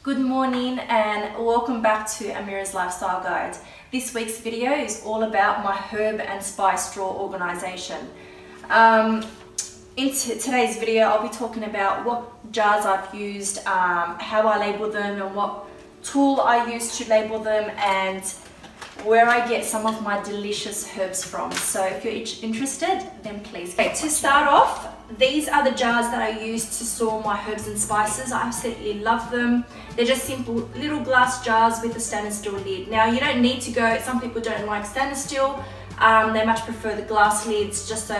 Good morning and welcome back to Amira's Lifestyle Guide. This week's video is all about my herb and spice drawer organisation. In today's video I'll be talking about what jars I've used, how I label them and what tool I use to label them, and where I get some of my delicious herbs from. So if you're interested, then please. Okay, to start off, these are the jars that I use to store my herbs and spices. I absolutely love them. They're just simple little glass jars with a stainless steel lid. Now you don't need to go, some people don't like stainless steel, they much prefer the glass lids just so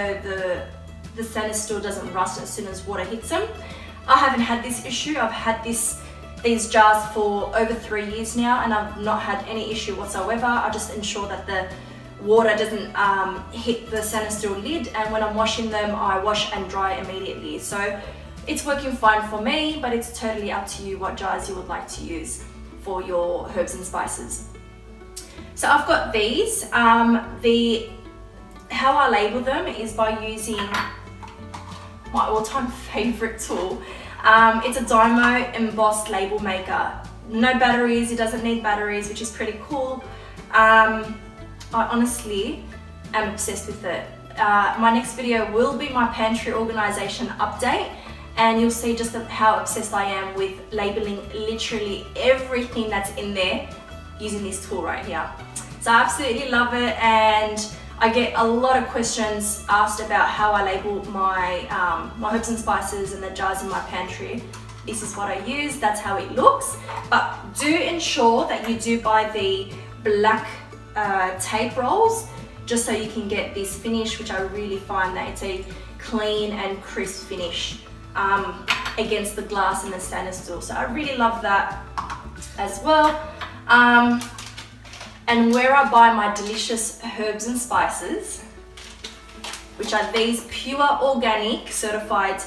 the stainless steel doesn't rust as soon as water hits them. I haven't had this issue. I've had these jars for over 3 years now and I've not had any issue whatsoever. I just ensure that the water doesn't hit the stainless steel lid, and when I'm washing them I wash and dry immediately. So it's working fine for me, but it's totally up to you what jars you would like to use for your herbs and spices. So I've got these. How I label them is by using my all-time favorite tool. It's a Dymo embossed label maker. No batteries, it doesn't need batteries, which is pretty cool. I honestly am obsessed with it. My next video will be my pantry organization update, and you'll see just how obsessed I am with labeling literally everything that's in there using this tool right here. So I absolutely love it, and I get a lot of questions asked about how I label my herbs and spices and the jars in my pantry. This is what I use, that's how it looks. But do ensure that you do buy the black tape rolls, just so you can get this finish, which I really find that it's a clean and crisp finish against the glass and the stainless steel. So I really love that as well. And where I buy my delicious herbs and spices, which are these pure organic certified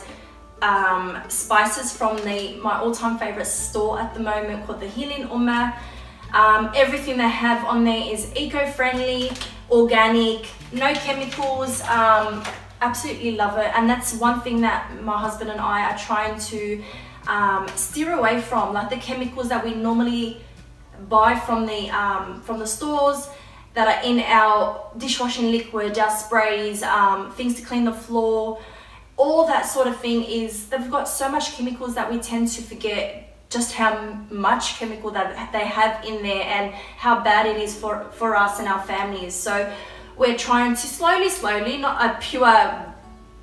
spices from my all-time favorite store at the moment called the Healing Ummah. Everything they have on there is eco-friendly, organic, no chemicals. Absolutely love it, and that's one thing that my husband and I are trying to steer away from, like the chemicals that we normally buy from the stores that are in our dishwashing liquid, our sprays, things to clean the floor, all that sort of thing. They've got so much chemicals that we tend to forget just how much chemical that they have in there and how bad it is for us and our families. So we're trying to slowly, not a pure,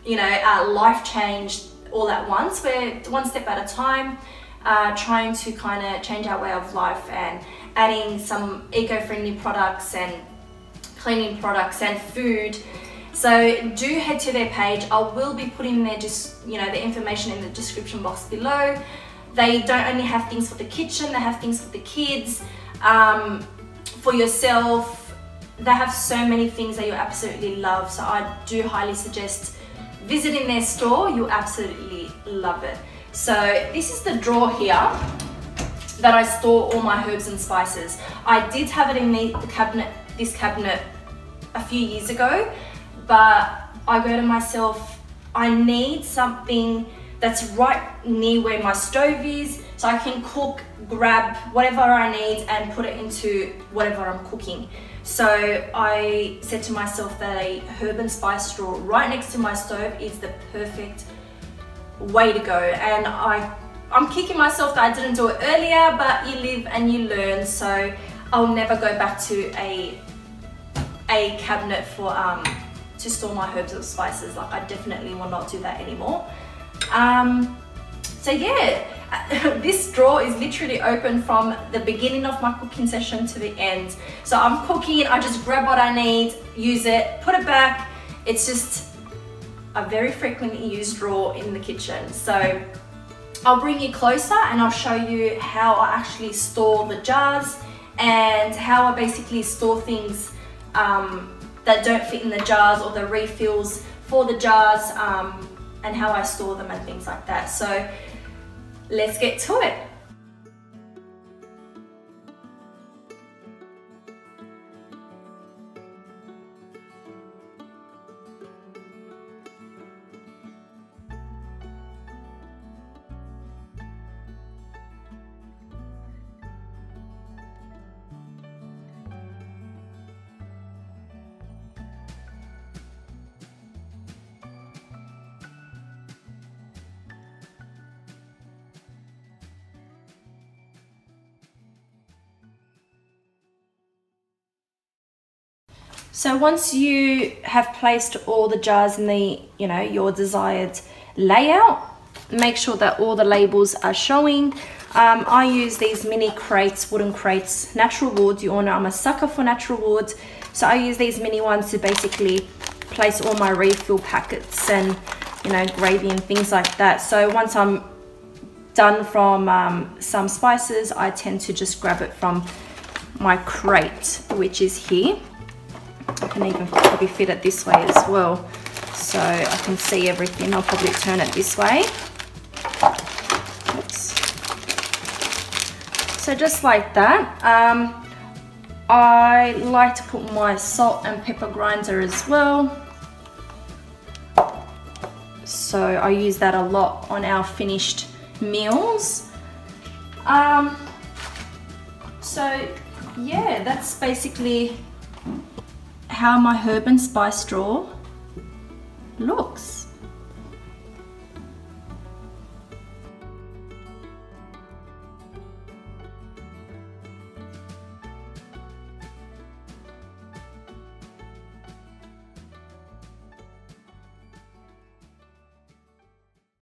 life change all at once. We're one step at a time, trying to kind of change our way of life and adding some eco-friendly products and cleaning products and food. So do head to their page. I will be putting the information in the description box below. They don't only have things for the kitchen, they have things for the kids, for yourself. They have so many things that you absolutely love. So I do highly suggest visiting their store. You'll absolutely love it. So this is the drawer here that I store all my herbs and spices. I did have it in this cabinet a few years ago, but I go to myself, I need something that's right near where my stove is, so I can cook, grab whatever I need and put it into whatever I'm cooking. So I said to myself that a herb and spice drawer right next to my stove is the perfect way to go, and I'm kicking myself that I didn't do it earlier, but you live and you learn. So I'll never go back to a cabinet for to store my herbs and spices. Like, I definitely will not do that anymore. So yeah, this drawer is literally open from the beginning of my cooking session to the end. So I'm cooking, I just grab what I need, use it, put it back. It's just a very frequently used drawer in the kitchen. So I'll bring you closer and I'll show you how I actually store the jars and how I basically store things that don't fit in the jars, or the refills for the jars, and how I store them and things like that. So let's get to it. So once you have placed all the jars in the, you know, your desired layout, make sure that all the labels are showing. I use these mini crates, wooden crates, natural wood. You all know I'm a sucker for natural wood. So I use these mini ones to basically place all my refill packets and, you know, gravy and things like that. So once I'm done from some spices, I tend to just grab it from my crate, which is here. I can even probably fit it this way as well, so I can see everything. I'll probably turn it this way. Oops. So just like that. I like to put my salt and pepper grinder as well. So I use that a lot on our finished meals. So yeah, that's basically how my herb and spice drawer looks.